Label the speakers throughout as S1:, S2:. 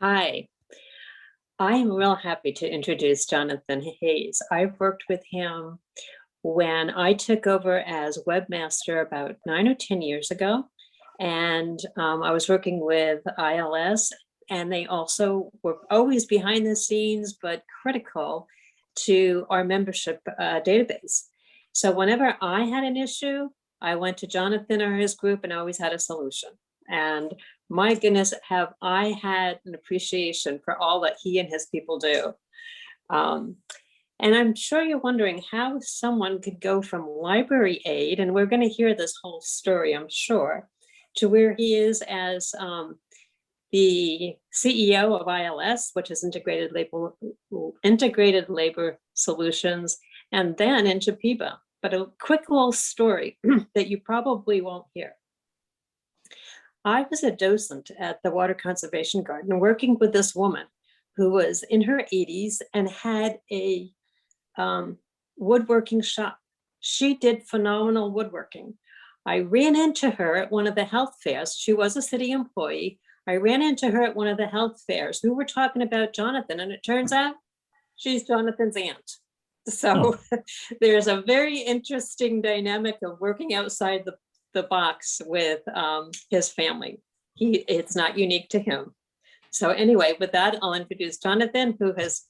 S1: Hi, I'm real happy to introduce Jonathan Hayes. I've worked with him when I took over as webmaster about 9 or 10 years ago. And I was working with ILS, and they also were always behind the scenes, but critical to our membership database. So whenever I had an issue, I went to Jonathan or his group and always had a solution. And my goodness, have I had an appreciation for all that he and his people do. Um, and I'm sure you're wondering how someone could go from library aide, and we're going to hear this whole story, I'm sure, to where he is as the CEO of ILS, which is Integrated Labor Solutions, and then into PEBA. But a quick little story that you probably won't hear. I was a docent at the Water Conservation Garden working with this woman who was in her 80s and had a woodworking shop. She did phenomenal woodworking. I ran into her at one of the health fairs. She was a city employee. I ran into her at one of the health fairs. We were talking about Jonathan, and it turns out she's Jonathan's aunt. So there's a very interesting dynamic of working outside the box with his family. It's not unique to him. So anyway, with that, I'll introduce Jonathan, who has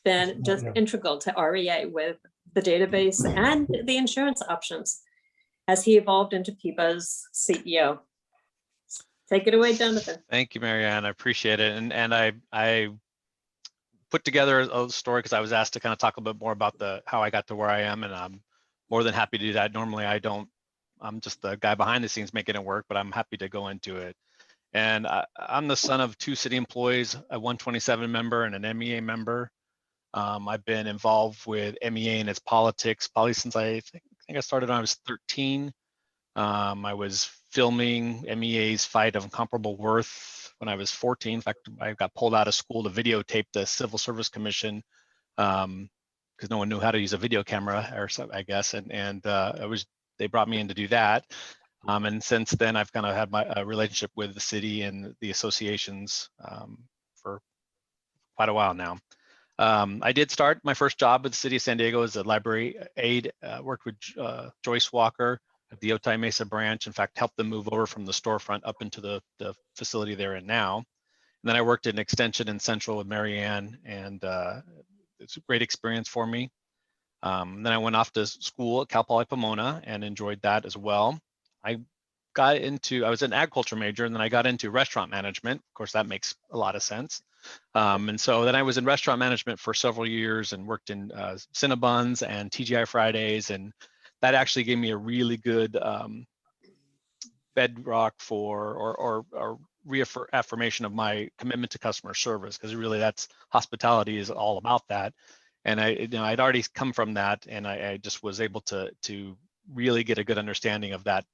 S1: been just integral to REA with the database and the insurance options as he evolved into PEBA's CEO. Take it away, Jonathan.
S2: Thank you, Marianne. I appreciate it. And I put together a story because I was asked to kind of talk a bit more about how I got to where I am, and I'm more than happy to do that. Normally, I'm just the guy behind the scenes making it work, but I'm happy to go into it. And I'm the son of 2 city employees, a 127 member and an MEA member. I've been involved with MEA and its politics probably since I think I started when I was 13. I was filming MEA's fight of incomparable worth when I was 14. In fact, I got pulled out of school to videotape the Civil Service Commission because no one knew how to use a video camera, or so, I guess. And they brought me in to do that. And since then, I've kind of had my relationship with the city and the associations for quite a while now. I did start my first job with the city of San Diego as a library aide. Worked with Joyce Walker at the Otay Mesa branch. In fact, helped them move over from the storefront up into the facility they're in now. And then I worked in extension in Central with Marianne, and it's a great experience for me. Then I went off to school at Cal Poly Pomona and enjoyed that as well. I was an agriculture major, and then I got into restaurant management. Of course, that makes a lot of sense. And so then I was in restaurant management for several years and worked in Cinnabons and TGI Fridays, and that actually gave me a really good bedrock for or reaffirmation of my commitment to customer service, because really that's hospitality is all about that. And I'd already come from that, and I just was able to really get a good understanding of that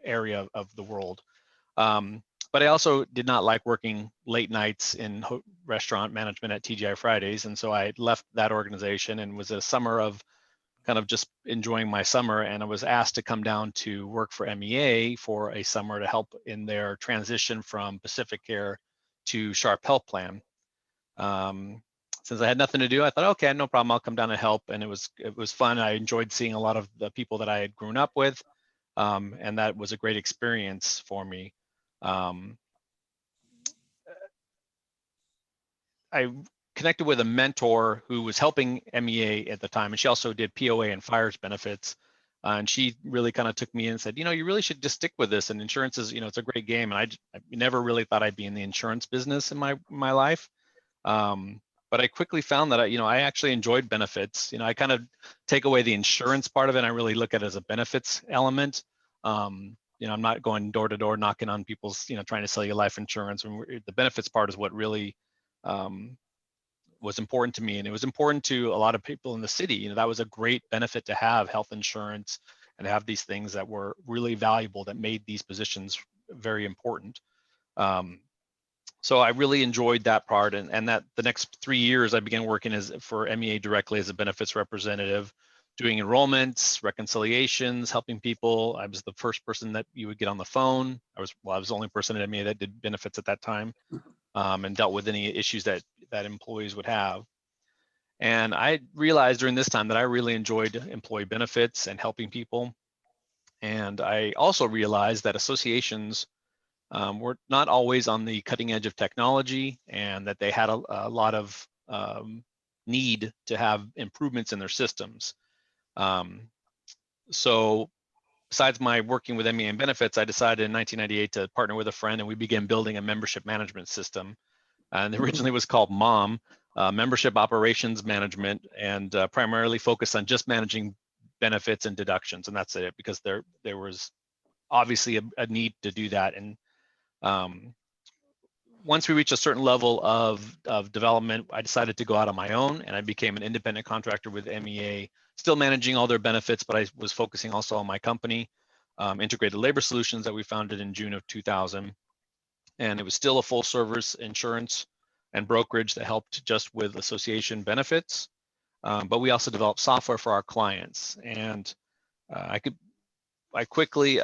S2: area of the world. But I also did not like working late nights in restaurant management at TGI Fridays. And so I left that organization and was a summer of kind of just enjoying my summer. And I was asked to come down to work for MEA for a summer to help in their transition from Pacific Care to Sharp Health Plan. Since I had nothing to do, I thought, okay, no problem, I'll come down and help. And it was fun. I enjoyed seeing a lot of the people that I had grown up with. And that was a great experience for me. I connected with a mentor who was helping MEA at the time, and she also did POA and fires benefits. And she really kind of took me in and said, you really should just stick with this. And insurance is, it's a great game. And I never really thought I'd be in the insurance business in my life. But I quickly found that I actually enjoyed benefits. I kind of take away the insurance part of it, and I really look at it as a benefits element. I'm not going door to door knocking on people's, trying to sell you life insurance. And the benefits part is what really was important to me, and it was important to a lot of people in the city. That was a great benefit to have health insurance and have these things that were really valuable that made these positions very important. So I really enjoyed that part, and that the next 3 years I began working for MEA directly as a benefits representative, doing enrollments, reconciliations, helping people. I was the first person that you would get on the phone. I was the only person at MEA that did benefits at that time. and dealt with any issues that employees would have. And I realized during this time that I really enjoyed employee benefits and helping people. And I also realized that associations were not always on the cutting edge of technology, and that they had a lot of need to have improvements in their systems. So besides my working with MEA and benefits, I decided in 1998 to partner with a friend, and we began building a membership management system. And originally it was called MOM, Membership Operations Management, and primarily focused on just managing benefits and deductions, and that's it, because there was obviously a need to do that. And once we reached a certain level of development, I decided to go out on my own, and I became an independent contractor with MEA, still managing all their benefits, but I was focusing also on my company, Integrated Labor Solutions, that we founded in June of 2000. And it was still a full service insurance and brokerage that helped just with association benefits. But we also developed software for our clients. And I quickly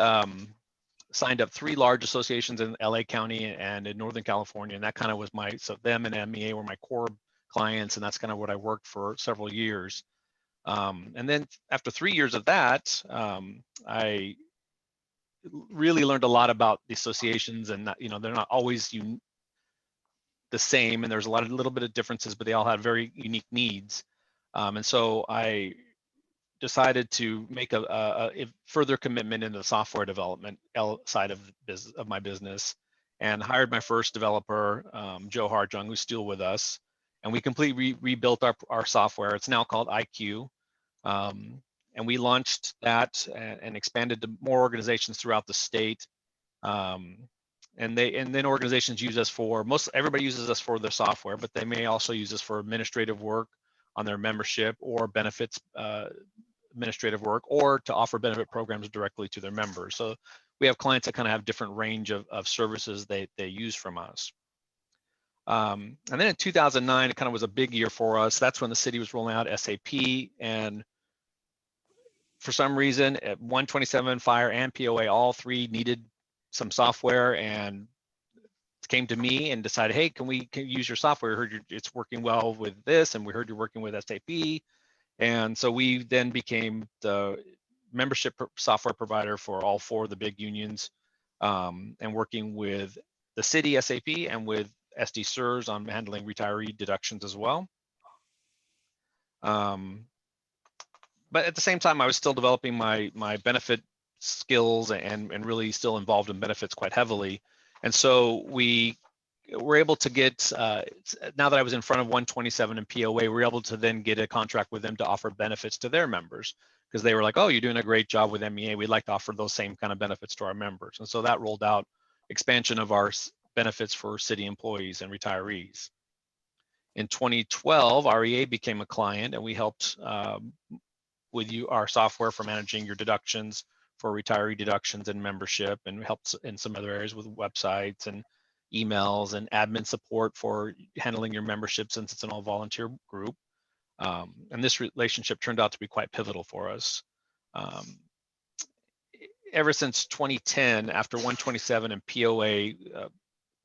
S2: signed up 3 large associations in LA County and in Northern California. And that kind of was so them and MEA were my core clients. And that's kind of what I worked for several years. And then after 3 years of that, I really learned a lot about the associations, and that, they're not always the same, and there's a little bit of differences, but they all had very unique needs. And so I decided to make a further commitment into the software development side of my business, and hired my first developer, Joe Harjung, who's still with us, and we completely rebuilt our software. It's now called IQ. And we launched that and expanded to more organizations throughout the state. And then organizations use us everybody uses us for their software, but they may also use us for administrative work on their membership, or benefits administrative work, or to offer benefit programs directly to their members. So we have clients that kind of have different range of services they use from us. And then in 2009, it kind of was a big year for us. That's when the city was rolling out SAP, and for some reason, at 127, Fire, and POA, all 3 needed some software, and came to me and decided, hey, can we use your software? We heard it's working well with this, and we heard you're working with SAP. And so we then became the membership software provider for all 4 of the big unions, and working with the city SAP and with SD SIRS on handling retiree deductions as well. But at the same time, I was still developing my benefit skills, and really still involved in benefits quite heavily. And so we were able to get, now that I was in front of 127 and POA, we were able to then get a contract with them to offer benefits to their members, because they were like, oh, you're doing a great job with MEA. We'd like to offer those same kind of benefits to our members. And so that rolled out expansion of our benefits for city employees and retirees. In 2012, REA became a client, and we helped with our software for managing your deductions for retiree deductions and membership, and helped in some other areas with websites and emails and admin support for handling your membership, since it's an all volunteer group. And this relationship turned out to be quite pivotal for us. Ever since 2010, after 127 and POA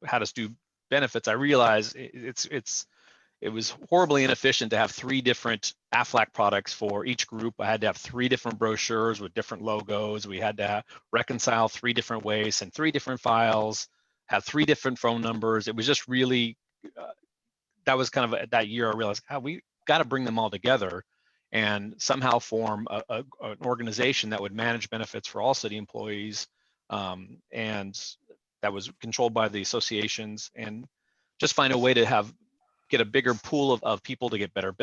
S2: had us do benefits, I realized it was horribly inefficient to have 3 different AFLAC products for each group. I had to have 3 different brochures with different logos. We had to reconcile 3 different ways, and 3 different files, have 3 different phone numbers. It was just really, that was kind of that year I realized, we got to bring them all together and somehow form an organization that would manage benefits for all city employees, and that was controlled by the associations, and just find a way to get a bigger pool of people to get better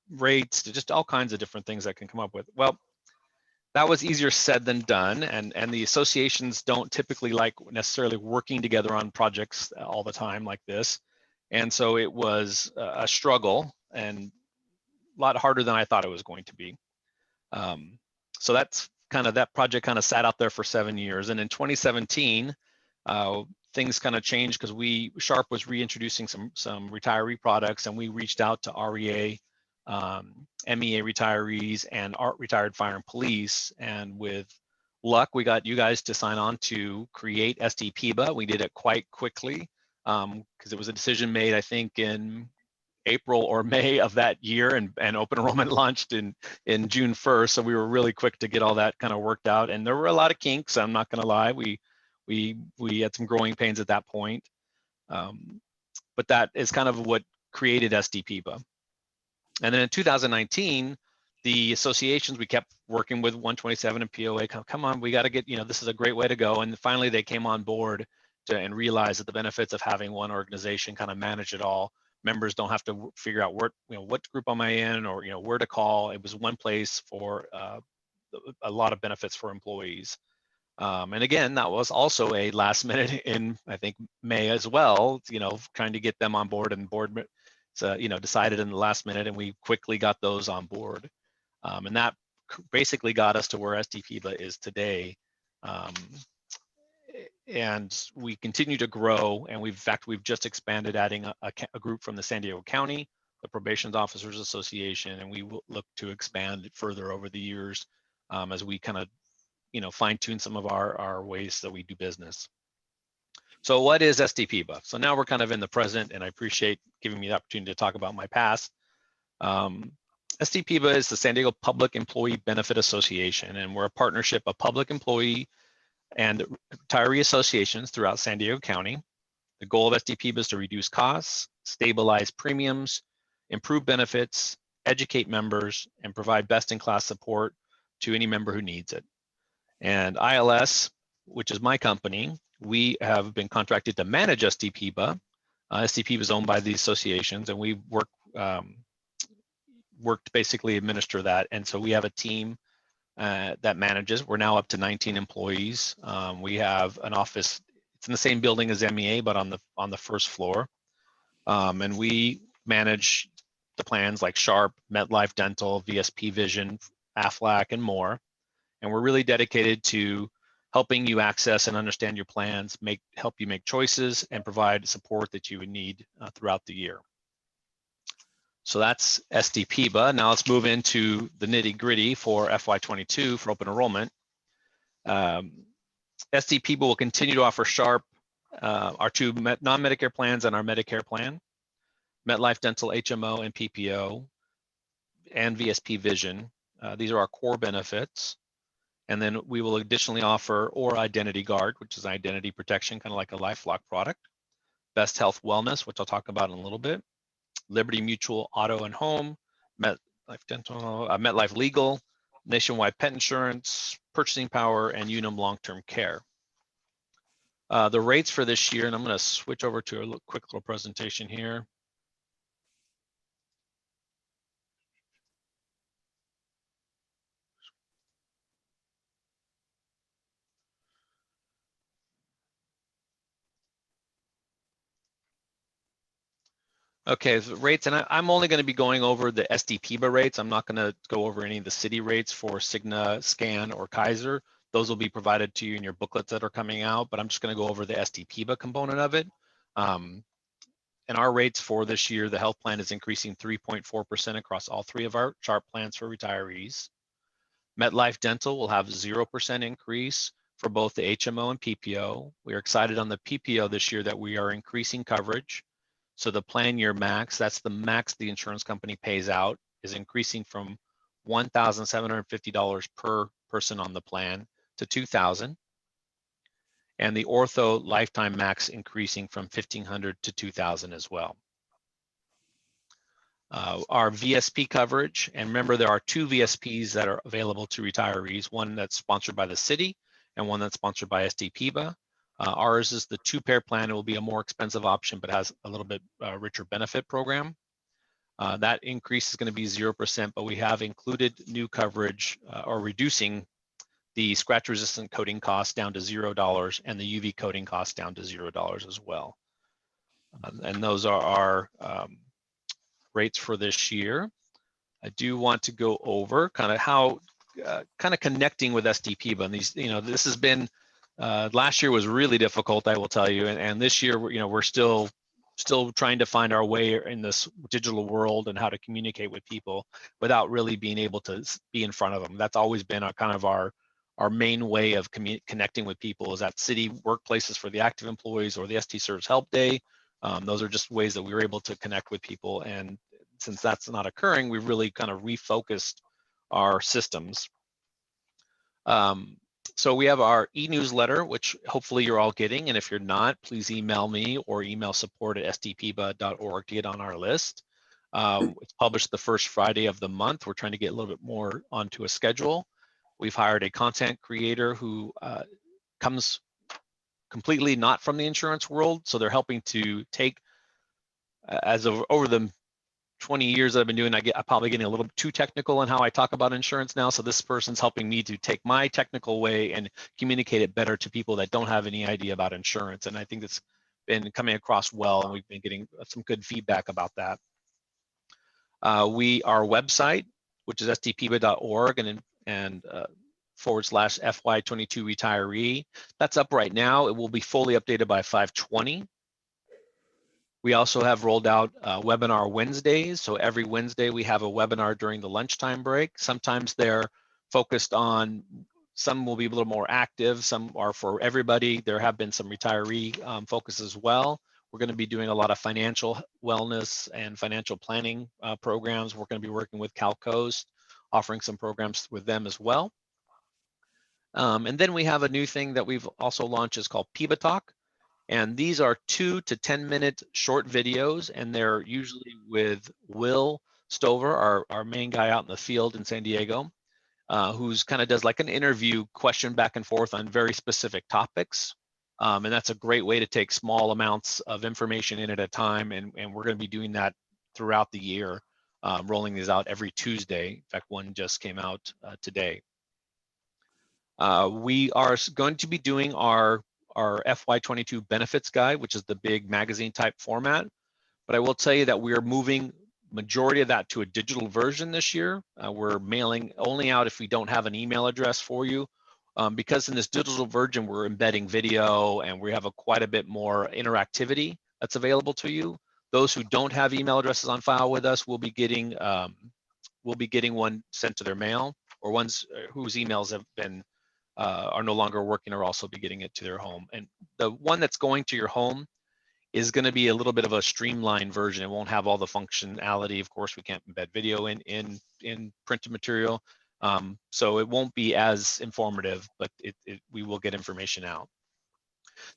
S2: rates, to just all kinds of different things that can come up with. Well, that was easier said than done, and the associations don't typically like necessarily working together on projects all the time like this. And so it was a struggle, and a lot harder than I thought it was going to be. So that project kind of sat out there for 7 years. And in 2017, things kind of changed, because Sharp was reintroducing some retiree products, and we reached out to REA, MEA retirees, and retired fire and police. And with luck, we got you guys to sign on to create SD PEBA. We did it quite quickly. because it was a decision made, I think, in April or May of that year, and open enrollment launched in June 1st. So we were really quick to get all that kind of worked out. And there were a lot of kinks, I'm not going to lie. We had some growing pains at that point. But that is kind of what created SD-PEBA. And then in 2019, the associations, we kept working with 127 and POA. Come on, we got to get, this is a great way to go. And finally, they came on board and realized that the benefits of having one organization kind of manage it all. Members don't have to figure out where, what group am I in, or where to call. It was one place for a lot of benefits for employees. And again, that was also a last minute in, I think, May as well, trying to get them on board, and board, decided in the last minute, and we quickly got those on board. And that basically got us to where SD-PEBA is today. And we continue to grow, and in fact, we've just expanded, adding a group from the San Diego County, the Probation Officers Association, and we will look to expand further over the years as we kind of fine tune some of our ways that we do business. So what is SD-PEBA? So now we're kind of in the present, and I appreciate giving me the opportunity to talk about my past. SD-PEBA is the San Diego Public Employee Benefit Association, and we're a partnership of public employee and retiree associations throughout San Diego County. The goal of SD-PEBA is to reduce costs, stabilize premiums, improve benefits, educate members, and provide best-in-class support to any member who needs it. And ILS, which is my company, we have been contracted to manage SD-PEBA. SD-PEBA is owned by the associations, and we work to basically administer that. And so we have a team that manages. We're now up to 19 employees. We have an office. It's in the same building as MEA, but on the first floor. And we manage the plans like Sharp, MetLife Dental, VSP Vision, Aflac, and more. And we're really dedicated to helping you access and understand your plans, help you make choices, and provide support that you would need throughout the year. So that's SD-PEBA. Now let's move into the nitty-gritty for FY22 for open enrollment. SD-PEBA will continue to offer Sharp, our two non-Medicare plans, and our Medicare plan, MetLife Dental, HMO, and PPO, and VSP Vision. These are our core benefits. And then we will additionally offer or Identity Guard, which is identity protection, kind of like a LifeLock product. Best Health Wellness, which I'll talk about in a little bit. Liberty Mutual Auto and Home, MetLife Dental, MetLife Legal, Nationwide Pet Insurance, Purchasing Power, and Unum Long-Term Care. The rates for this year, and I'm going to switch over to a quick little presentation here. Okay, so rates, and I'm only going to be going over the SD-PEBA rates. I'm not going to go over any of the city rates for Cigna, Scan, or Kaiser. Those will be provided to you in your booklets that are coming out, but I'm just going to go over the SD-PEBA component of it. And our rates for this year, the health plan is increasing 3.4% across all three of our Sharp plans for retirees. MetLife Dental will have 0% increase for both the HMO and PPO. We are excited on the PPO this year that we are increasing coverage. So the plan year max, that's the max the insurance company pays out, is increasing from $1,750 per person on the plan to $2,000. And the ortho lifetime max increasing from $1,500 to $2,000 as well. Our VSP coverage, and remember there are two VSPs that are available to retirees, one that's sponsored by the city and one that's sponsored by SD-PEBA. Ours is the two-pair plan. It will be a more expensive option, but has a little bit richer benefit program. That increase is going to be 0%, but we have included new coverage or reducing the scratch-resistant coating costs down to $0 and the UV coating costs down to $0 as well. And those are our rates for this year. I do want to go over kind of how, kind of connecting with SD-PEBA, and these, this has been. Last year was really difficult, I will tell you, and this year, we're still trying to find our way in this digital world and how to communicate with people without really being able to be in front of them. That's always been our main way of connecting with people, is at city workplaces for the active employees or the ST Serves Help Day, Those are just ways that we were able to connect with people. And since that's not occurring, we've really kind of refocused our systems. So we have our e-newsletter, which hopefully you're all getting. And if you're not, please email me or email support@stpeba.org to get on our list. It's published the first Friday of the month. We're trying to get a little bit more onto a schedule. We've hired a content creator who comes completely not from the insurance world. So they're helping to take, as of over the 20 years that I've been doing, I'm probably getting a little too technical in how I talk about insurance now. So this person's helping me to take my technical way and communicate it better to people that don't have any idea about insurance. And I think it's been coming across well, and we've been getting some good feedback about that. Our website, which is stpeba.org and / FY22 retiree, that's up right now. It will be fully updated by 5/20. We also have rolled out webinar Wednesdays. So every Wednesday we have a webinar during the lunchtime break. Sometimes they're focused on, some will be a little more active, some are for everybody. There have been some retiree focus as well. We're going to be doing a lot of financial wellness and financial planning programs. We're going to be working with CalCoast, offering some programs with them as well. And then we have a new thing that we've also launched, is called PEBA Talk. And these are 2 to 10-minute short videos, and they're usually with Will Stover, our main guy out in the field in San Diego, who's kind of does like an interview, question back and forth on very specific topics. And that's a great way to take small amounts of information in at a time. And we're going to be doing that throughout the year, rolling these out every Tuesday. In fact, one just came out today. We are going to be doing our FY22 benefits guide, which is the big magazine type format. But I will tell you that we are moving majority of that to a digital version this year. We're mailing only out if we don't have an email address for you. Because in this digital version, we're embedding video and we have quite a bit more interactivity that's available to you. Those who don't have email addresses on file with us will be getting one sent to their mail, or ones whose emails have been are no longer working are also be getting it to their home. And the one that's going to your home is going to be a little bit of a streamlined version. It won't have all the functionality. Of course, we can't embed video in printed material, so it won't be as informative, but we will get information out.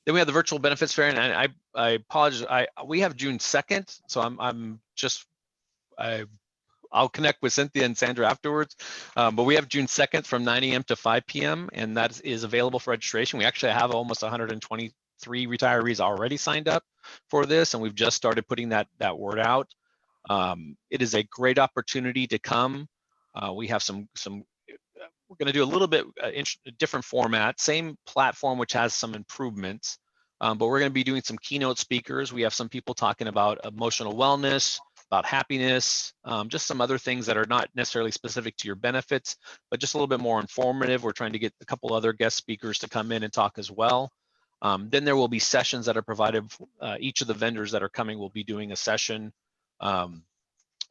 S2: Then we have the virtual benefits fair, and I apologize. We have June 2nd, so I'll connect with Cynthia and Sandra afterwards, but we have June 2nd from 9 a.m. to 5 p.m. and that is available for registration. We actually have almost 123 retirees already signed up for this, and we've just started putting that word out. It is a great opportunity to come. We have we're going to do a little bit different format, same platform, which has some improvements, but we're going to be doing some keynote speakers. We have some people talking about emotional wellness, about happiness, just some other things that are not necessarily specific to your benefits, but just a little bit more informative. We're trying to get a couple other guest speakers to come in and talk as well. Then there will be sessions that are provided. Each of the vendors that are coming will be doing a session,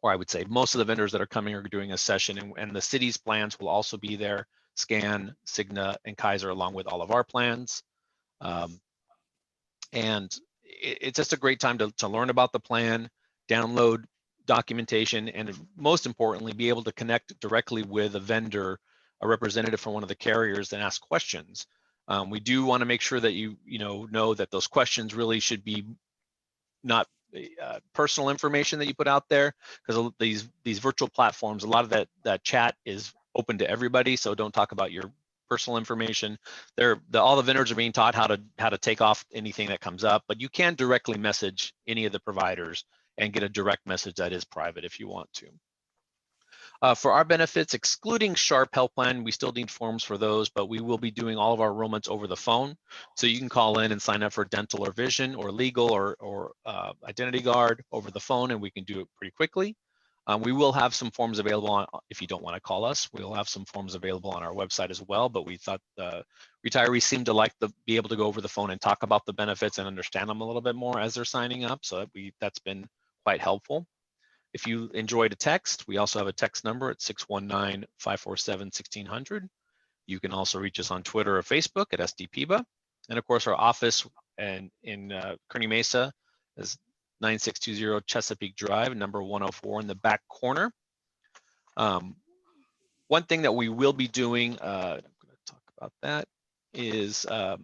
S2: or I would say most of the vendors that are coming are doing a session, and the city's plans will also be there, SCAN, Cigna, and Kaiser, along with all of our plans. And it's just a great time to learn about the plan, download documentation, and most importantly, be able to connect directly with a vendor, a representative from one of the carriers, and ask questions. We do want to make sure that you know that those questions really should be not personal information that you put out there, because these virtual platforms, a lot of that chat is open to everybody. So don't talk about your personal information. All the vendors are being taught how to take off anything that comes up, but you can directly message any of the providers and get a direct message that is private if you want to. For our benefits, excluding Sharp Health Plan, we still need forms for those, but we will be doing all of our enrollments over the phone. So you can call in and sign up for dental or vision or legal or identity guard over the phone, and we can do it pretty quickly. We will have some forms available if you don't want to call us. We'll have some forms available on our website as well, but we thought retirees seem to like to be able to go over the phone and talk about the benefits and understand them a little bit more as they're signing up. So that's been quite helpful. If you enjoyed a text, we also have a text number at 619-547-1600. You can also reach us on Twitter or Facebook at SDPEBA. And of course, our office in Kearney Mesa is 9620 Chesapeake Drive, number 104 in the back corner. One thing that we will be doing, I'm going to talk about that, is a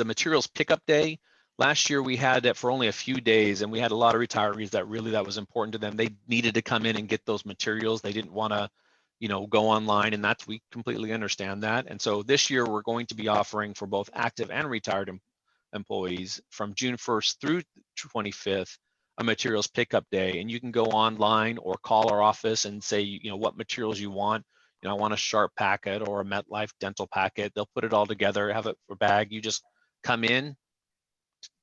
S2: materials pickup day. Last year we had it for only a few days, and we had a lot of retirees that was important to them. They needed to come in and get those materials. They didn't want to, go online, and we completely understand that. And so this year we're going to be offering for both active and retired employees from June 1st through 25th a materials pickup day, and you can go online or call our office and say, what materials you want. I want a Sharp packet or a MetLife dental packet. They'll put it all together, have it for a bag. You just come in,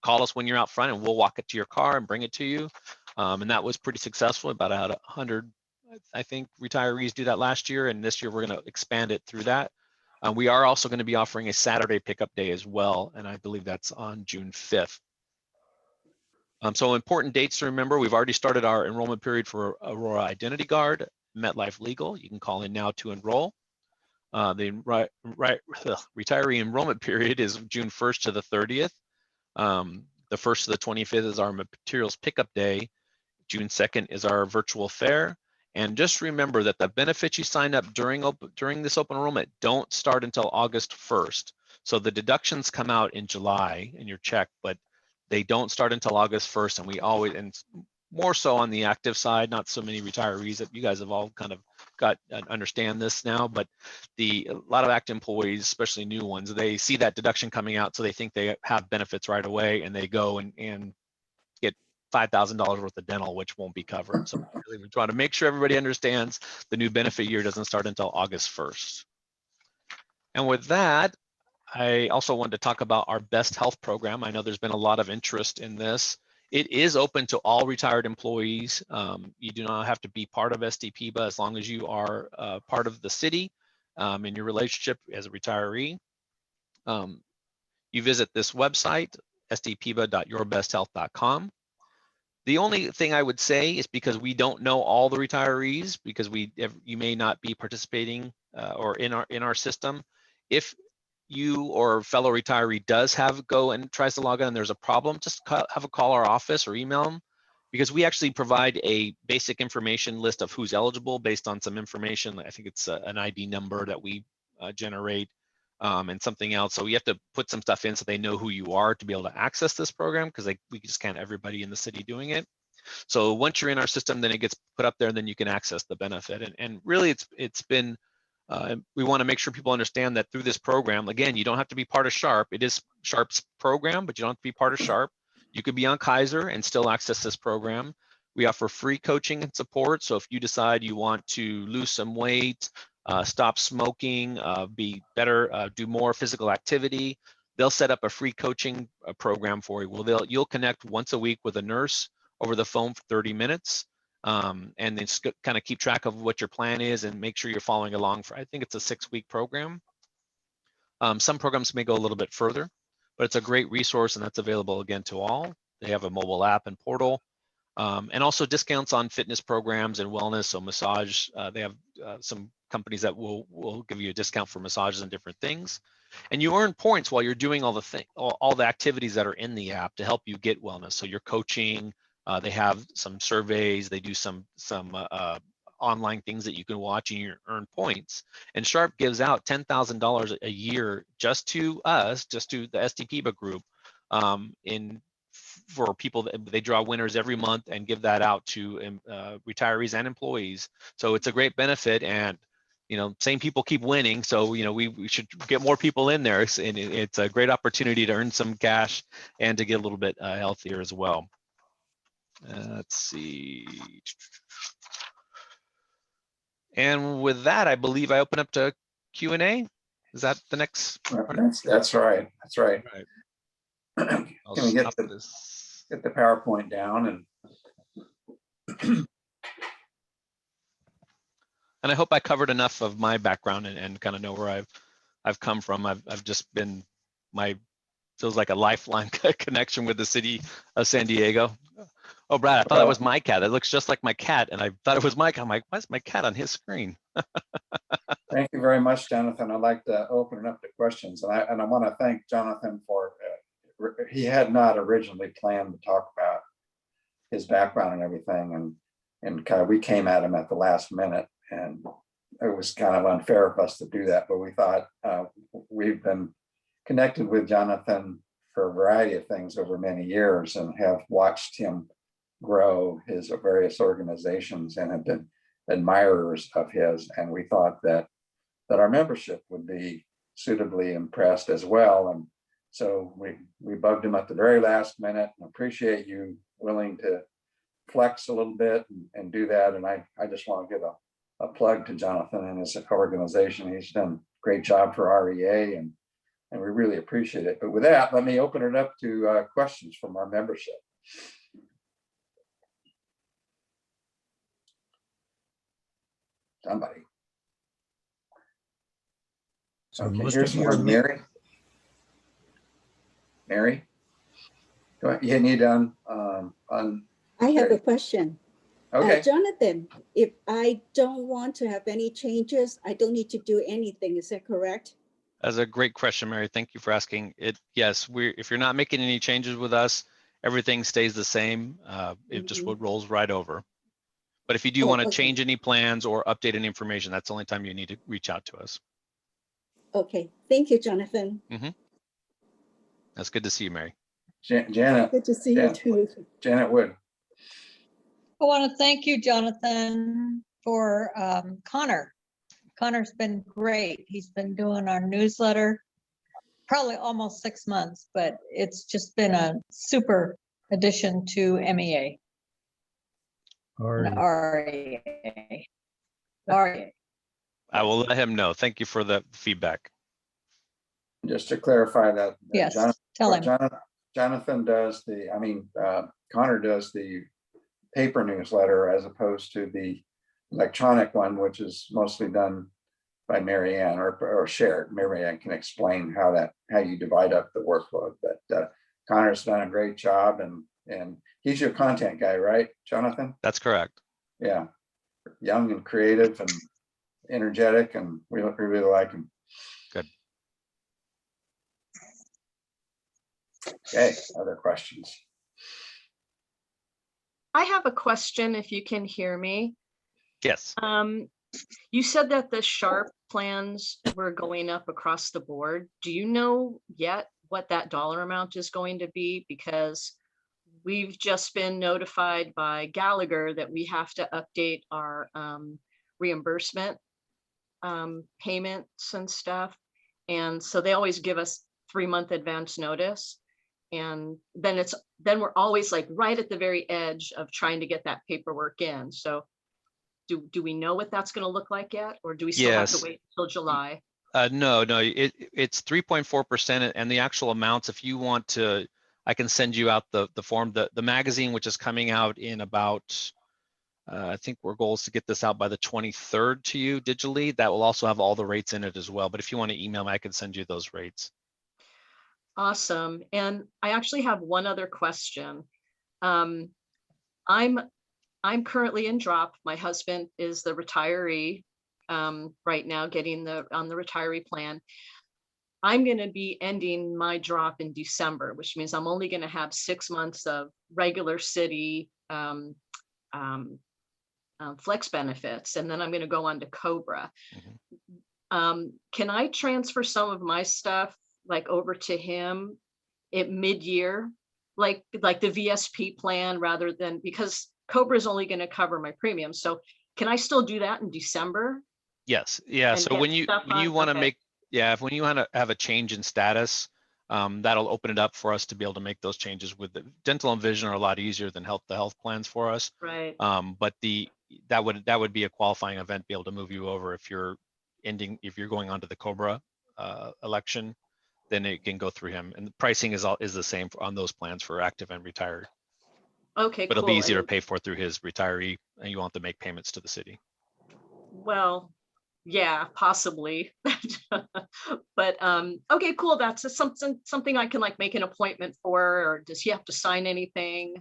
S2: call us when you're out front, and we'll walk it to your car and bring it to you. And that was pretty successful. About 100, I think, retirees do that last year, and this year we're going to expand it through that. We are also going to be offering a Saturday pickup day as well, and I believe that's on June 5th. So important dates to remember. We've already started our enrollment period for Aurora Identity Guard, MetLife Legal. You can call in now to enroll. The retiree enrollment period is June 1st to the 30th. The 1st to the 25th is our materials pickup day. June 2nd is our virtual fair. And just remember that the benefits you sign up during this open enrollment don't start until August 1st. So the deductions come out in July in your check, but they don't start until August 1st. And we always, and more so on the active side, not so many retirees. That you guys have all kind of understand this now, but a lot of active employees, especially new ones, they see that deduction coming out, so they think they have benefits right away, and they go and get $5,000 worth of dental, which won't be covered. So really, we're trying to make sure everybody understands the new benefit year doesn't start until August 1st. And with that, I also wanted to talk about our Best Health program. I know there's been a lot of interest in this. It is open to all retired employees. You do not have to be part of SD-PEBA as long as you are part of the city in your relationship as a retiree. You visit this website, sdpeba.yourbesthealth.com. The only thing I would say is, because we don't know all the retirees, because you may not be participating or in our system. If you or a fellow retiree does go and tries to log in and there's a problem, just have a call our office or email them, because we actually provide a basic information list of who's eligible based on some information. I think it's an ID number that we generate and something else. So we have to put some stuff in so they know who you are to be able to access this program, because we just can't everybody in the city doing it. So once you're in our system, then it gets put up there, and then you can access the benefit. And really, it's been we want to make sure people understand that through this program, again, you don't have to be part of Sharp. It is Sharp's program, but you don't have to be part of Sharp. You could be on Kaiser and still access this program. We offer free coaching and support. So if you decide you want to lose some weight, stop smoking, be better, do more physical activity, they'll set up a free coaching program for you. You'll connect once a week with a nurse over the phone for 30 minutes. And then just kind of keep track of what your plan is and make sure you're following along I think it's a 6-week program. Some programs may go a little bit further, but it's a great resource, and that's available again to all. They have a mobile app and portal, and also discounts on fitness programs and wellness. So massage, they have some companies that will give you a discount for massages and different things. And you earn points while you're doing all the activities that are in the app to help you get wellness. So you're coaching. They have some surveys. They do some online things that you can watch, and you earn points. And Sharp gives out $10,000 a year just to us, just to the SD-PEBA group, for people that they draw winners every month and give that out to retirees and employees. So it's a great benefit, and same people keep winning. So we should get more people in there, and it's a great opportunity to earn some cash and to get a little bit healthier as well. Let's see. And with that, I believe I open up to Q&A. Is that the next part?
S3: That's right. That's right.
S2: Can
S3: we get the PowerPoint down?
S2: And I hope I covered enough of my background and kind of know where I've come from. I've just been, feels like a lifeline connection with the city of San Diego. Oh, Brad, I thought that was my cat. It looks just like my cat, and I thought it was my cat. I'm like, why is my cat on his screen?
S3: Thank you very much, Jonathan. I'd like to open it up to questions, and I want to thank Jonathan for he had not originally planned to talk about his background and everything, and kind of we came at him at the last minute, and it was kind of unfair of us to do that. But we thought we've been connected with Jonathan for a variety of things over many years, and have watched him grow his various organizations and have been admirers of his, and we thought that our membership would be suitably impressed as well. And so we bugged him at the very last minute, and appreciate you willing to flex a little bit and do that. And I just want to give a plug to Jonathan and his organization. He's done a great job for REA, and we really appreciate it. But with that, let me open it up to questions from our membership. Somebody. Okay, here's one, Mary. Mary, go ahead. You need on.
S4: I have a question.
S3: Okay.
S4: Jonathan, if I don't want to have any changes, I don't need to do anything. Is that correct?
S2: That's a great question, Mary. Thank you for asking it. Yes, if you're not making any changes with us, everything stays the same. It just rolls right over. But if you do want to change any plans or update any information, that's the only time you need to reach out to us.
S4: Okay, thank you, Jonathan.
S2: That's good to see you, Mary.
S3: Janet.
S4: Good to see you too.
S3: Janet Wood.
S5: I want to thank you, Jonathan, for Connor. Connor's been great. He's been doing our newsletter probably almost 6 months, but it's just been a super addition to MEA. REA.
S2: I will let him know. Thank you for the feedback.
S3: Just to clarify that.
S5: Yes, tell him.
S3: Jonathan does Connor does the paper newsletter as opposed to the electronic one, which is mostly done by Mary Ann or shared. Mary Ann can explain how you divide up the workload. But Connor's done a great job, and he's your content guy, right, Jonathan?
S2: That's correct.
S3: Yeah, young and creative and energetic, and we really like him.
S2: Good.
S3: Okay, other questions?
S6: I have a question, if you can hear me.
S2: Yes.
S6: You said that the SHARP plans were going up across the board. Do you know yet what that dollar amount is going to be? Because we've just been notified by Gallagher that we have to update our reimbursement payments and stuff. And so they always give us 3-month advance notice. And then we're always like right at the very edge of trying to get that paperwork in. So do we know what that's going to look like yet, or do we still have to wait until July?
S2: No, it's 3.4%, and the actual amounts, if you want to, I can send you out the form, the magazine, which is coming out in about, I think our goal is to get this out by the 23rd to you digitally. That will also have all the rates in it as well. But if you want to email me, I can send you those rates.
S6: Awesome. And I actually have one other question. I'm currently in drop. My husband is the retiree right now, getting on the retiree plan. I'm going to be ending my drop in December, which means I'm only going to have 6 months of regular city flex benefits, and then I'm going to go on to Cobra. Can I transfer some of my stuff like over to him at mid-year, like the VSP plan, rather than, because Cobra is only going to cover my premium. So can I still do that in December?
S2: Yes. Yeah. So when you want to make, when you want to have a change in status, that'll open it up for us to be able to make those changes. With the dental and vision are a lot easier than the health plans for us.
S6: Right.
S2: But that would be a qualifying event to be able to move you over if you're going on to the Cobra election, then it can go through him. And the pricing is the same on those plans for active and retired.
S6: Okay,
S2: but it'll be easier to pay for through his retiree, and you won't have to make payments to the city.
S6: Well, yeah, possibly. But okay, cool. That's something I can like make an appointment for, or does he have to sign anything?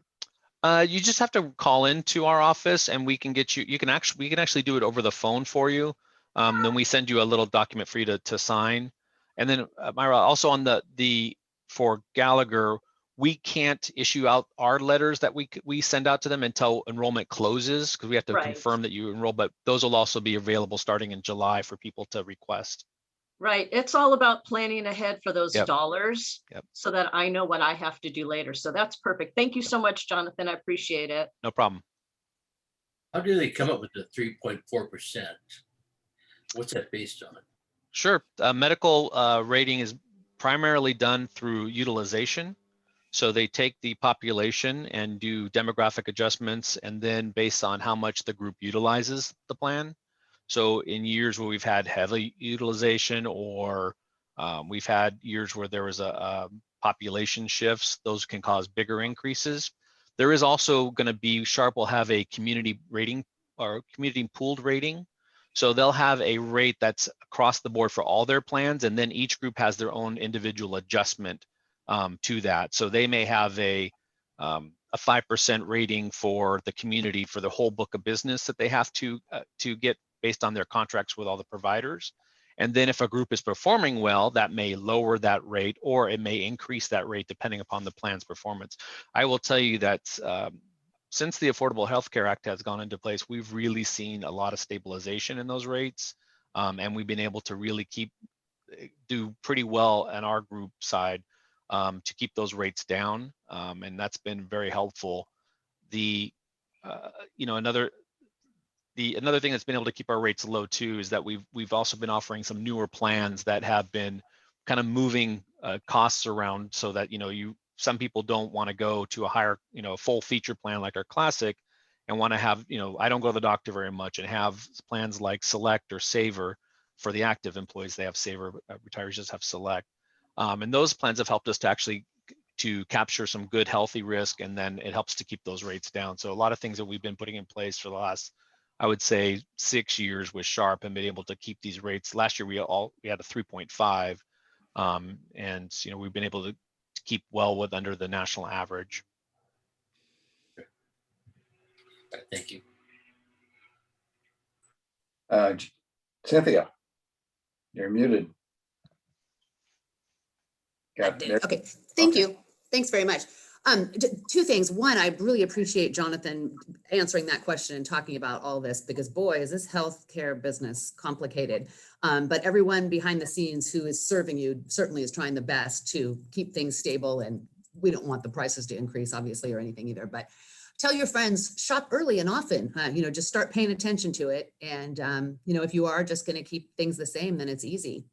S2: You just have to call into our office, and we can get you. We can actually do it over the phone for you. Then we send you a little document for you to sign. And then Myra, also on the for Gallagher, we can't issue out our letters that we send out to them until enrollment closes, because we have to
S6: Right.
S2: confirm that you enroll, but those will also be available starting in July for people to request.
S6: Right. It's all about planning ahead for those
S2: Yep.
S6: dollars
S2: Yep.
S6: so that I know what I have to do later. So that's perfect. Thank you so much, Jonathan. I appreciate it.
S2: No problem.
S7: How do they come up with the 3.4%? What's that based on?
S2: Sure. Medical rating is primarily done through utilization. So they take the population and do demographic adjustments, and then based on how much the group utilizes the plan. So in years where we've had heavy utilization, or we've had years where there was a population shifts, those can cause bigger increases. There is also going to be, Sharp will have a community rating or community pooled rating. So they'll have a rate that's across the board for all their plans, and then each group has their own individual adjustment to that. So they may have a 5% rating for the community for the whole book of business that they have to get based on their contracts with all the providers. And then if a group is performing well, that may lower that rate, or it may increase that rate depending upon the plan's performance. I will tell you that since the Affordable Health Care Act has gone into place, we've really seen a lot of stabilization in those rates. And we've been able to really do pretty well on our group side to keep those rates down. And that's been very helpful. Another thing that's been able to keep our rates low too is that we've also been offering some newer plans that have been kind of moving costs around, so that some people don't want to go to a higher full feature plan like our classic, and want to have I don't go to the doctor very much, and have plans like Select or Saver. For the active employees, they have Saver. Retirees just have Select, and those plans have helped us to capture some good healthy risk, and then it helps to keep those rates down. So a lot of things that we've been putting in place for the last, I would say, 6 years with Sharp, and been able to keep these rates. Last year we had a 3.5, and we've been able to keep well with under the national average.
S7: Thank you.
S3: Cynthia, you're muted. There.
S8: Okay, thank
S3: Okay.
S8: you. Thanks very much. Two things. One, I really appreciate Jonathan answering that question and talking about all this, because boy, is this healthcare business complicated. But everyone behind the scenes who is serving you certainly is trying the best to keep things stable, and we don't want the prices to increase, obviously, or anything either. But tell your friends, shop early and often, just start paying attention to it. And, if you are just going to keep things the same, then it's easy.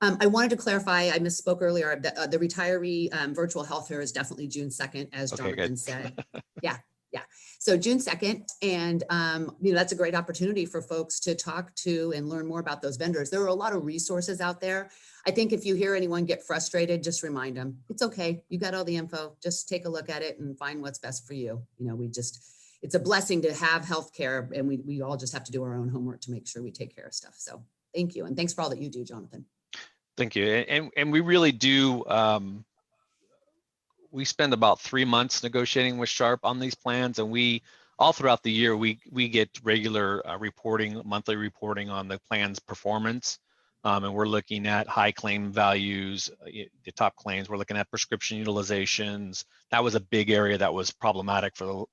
S8: I wanted to clarify, I misspoke earlier, the retiree virtual health fair is definitely June 2nd, as
S2: Okay,
S8: Jonathan
S2: good.
S8: said. Yeah. So June 2nd, and that's a great opportunity for folks to talk to and learn more about those vendors. There are a lot of resources out there. I think if you hear anyone get frustrated, just remind them, it's okay. You got all the info. Just take a look at it and find what's best for you. It's a blessing to have healthcare, and we all just have to do our own homework to make sure we take care of stuff. So thank you. And thanks for all that you do, Jonathan.
S2: Thank you. And we really do, we spend about 3 months negotiating with Sharp on these plans, and we all throughout the year, we get regular monthly reporting on the plan's performance. And we're looking at high claim values, the top claims. We're looking at prescription utilizations. That was a big area that was problematic for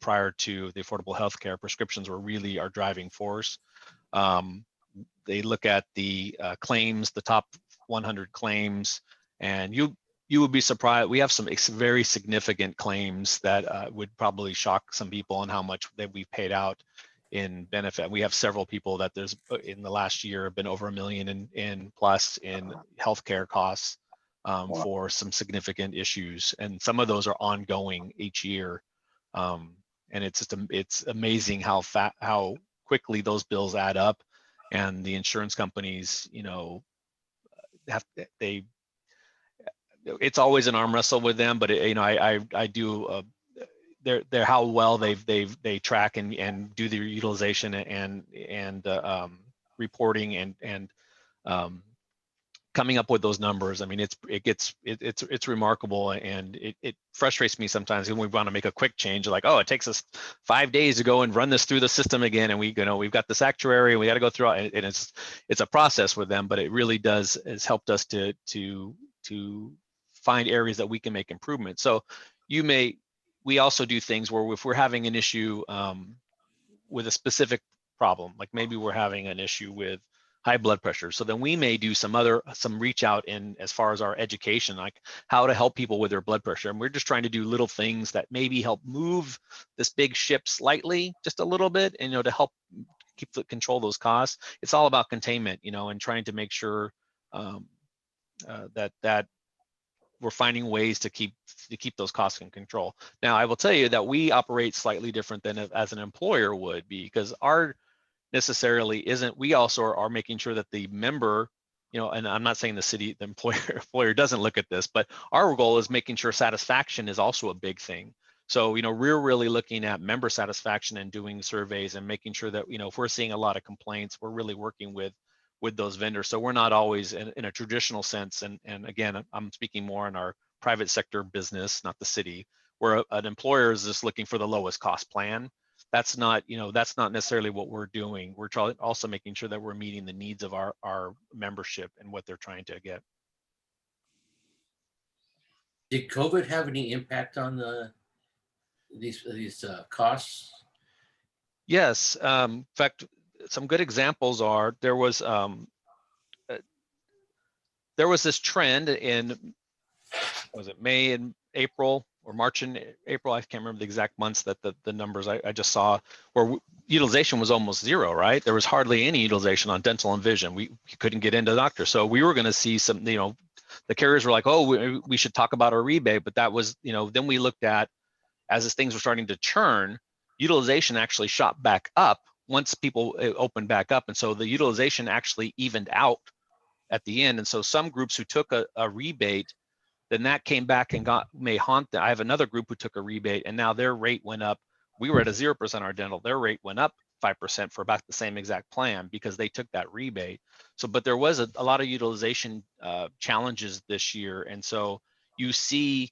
S2: prior to the Affordable Health Care. Prescriptions were really our driving force. They look at the claims, the top 100 claims, and you would be surprised. We have some very significant claims that would probably shock some people on how much that we've paid out in benefit. We have several people that there's in the last year have been over $1 million in plus in healthcare costs for some significant issues, and some of those are ongoing each year. And it's amazing how quickly those bills add up, and the insurance companies, it's always an arm wrestle with them, but I do they're how well they track and do the utilization and reporting and coming up with those numbers. I mean, it's remarkable, and it frustrates me sometimes when we want to make a quick change, like, oh, it takes us 5 days to go and run this through the system again, and we've got this actuary and we got to go through it, and it's a process with them, but it really has helped us to find areas that we can make improvements. So we also do things where if we're having an issue with a specific problem, like maybe we're having an issue with high blood pressure. So then we may do some reach out in as far as our education, like how to help people with their blood pressure. And we're just trying to do little things that maybe help move this big ship slightly, just a little bit, and, to help control those costs. It's all about containment, and trying to make sure that we're finding ways to keep those costs in control. Now, I will tell you that we operate slightly different than as an employer would be, because our necessarily isn't, we also are making sure that the member, and I'm not saying the employer doesn't look at this, but our goal is making sure satisfaction is also a big thing. So, we're really looking at member satisfaction and doing surveys and making sure that, if we're seeing a lot of complaints, we're really working with those vendors. So we're not always in a traditional sense. And again, I'm speaking more in our private sector business, not the city, where an employer is just looking for the lowest cost plan. That's not necessarily what we're doing. We're also making sure that we're meeting the needs of our membership and what they're trying to get.
S7: Did COVID have any impact on these costs?
S2: Yes. In fact, some good examples are there was this trend in, was it May and April or March and April? I can't remember the exact months that the numbers I just saw, where utilization was almost zero, right? There was hardly any utilization on dental and vision. We couldn't get into the doctor. So we were going to see some, the carriers were like, oh, we should talk about our rebate. But that was, then we looked at, as things were starting to churn, utilization actually shot back up once people opened back up. And so the utilization actually evened out at the end. And so some groups who took a rebate, then that came back and may haunt them. I have another group who took a rebate and now their rate went up. We were at a 0% our dental, their rate went up 5% for about the same exact plan because they took that rebate. So, but there was a lot of utilization challenges this year. And so you see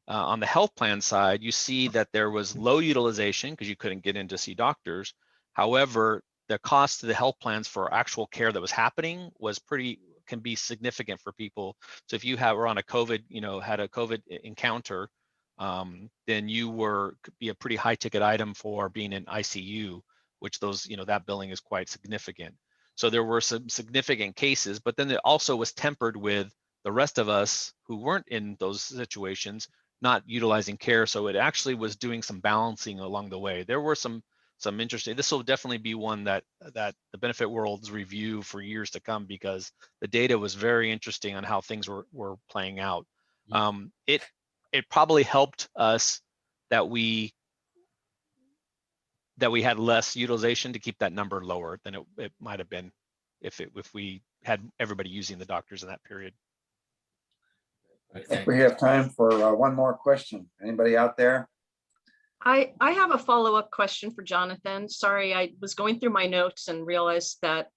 S2: on the health plan side, you see that there was low utilization because you couldn't get in to see doctors. However, the cost to the health plans for actual care that was happening can be significant for people. So if you were on a COVID, had a COVID encounter, then could be a pretty high ticket item for being in ICU, which that billing is quite significant. So there were some significant cases, but then it also was tempered with the rest of us who weren't in those situations not utilizing care. So it actually was doing some balancing along the way. There were some interesting, this will definitely be one that the benefit world's review for years to come, because the data was very interesting on how things were playing out. It probably helped us that we had less utilization to keep that number lower than it might have been if we had everybody using the doctors in that period.
S3: I think we have time for one more question. Anybody out there?
S6: I have a follow-up question for Jonathan. Sorry, I was going through my notes and realized that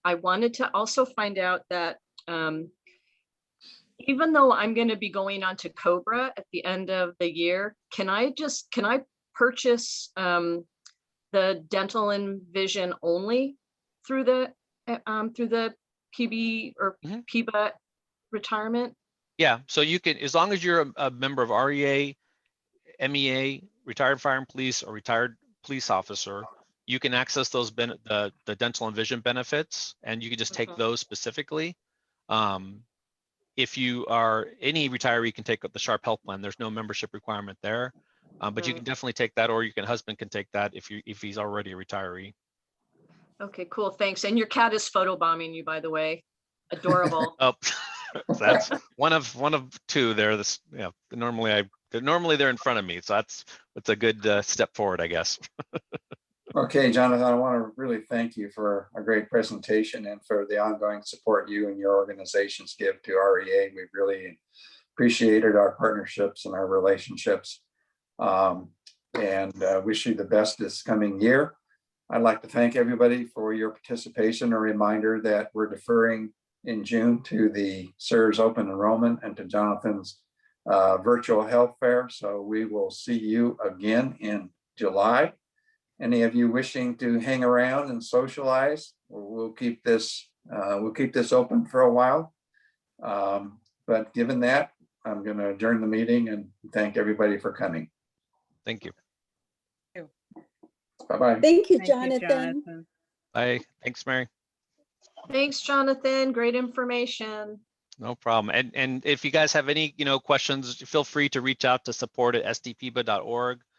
S6: I wanted to also find out that even though I'm going to be going on to Cobra at the end of the year, can I purchase the dental and vision only through the PB or PEBA retirement?
S2: Yeah, so you can, as long as you're a member of REA, MEA, retired fire and police, or retired police officer, you can access those the dental and vision benefits, and you can just take those specifically. If you are any retiree, can take up the Sharp Health Plan. There's no membership requirement there, but you can definitely take that, or husband can take that if he's already a retiree. Okay,
S6: cool, thanks. And your cat is photobombing you, by the way. Adorable.
S2: Oh, that's one of two there. Normally they're in front of me, so that's a good step forward, I guess.
S3: Okay, Jonathan, I want to really thank you for a great presentation and for the ongoing support you and your organizations give to REA. We really appreciated our partnerships and our relationships, and wish you the best this coming year. I'd like to thank everybody for your participation. A reminder that we're deferring in June to the CSRS open enrollment and to Jonathan's virtual health fair. So we will see you again in July. Any of you wishing to hang around and socialize, we'll keep this open for a while. But given that, I'm going to adjourn the meeting and thank everybody for coming.
S2: Thank you.
S3: Bye-bye.
S4: Thank you,
S9: Thank you,
S4: Jonathan.
S9: Jonathan.
S2: Bye. Thanks, Mary.
S6: Thanks, Jonathan. Great information.
S2: No problem. And if you guys have any, questions, feel free to reach out to support@stpeba.org.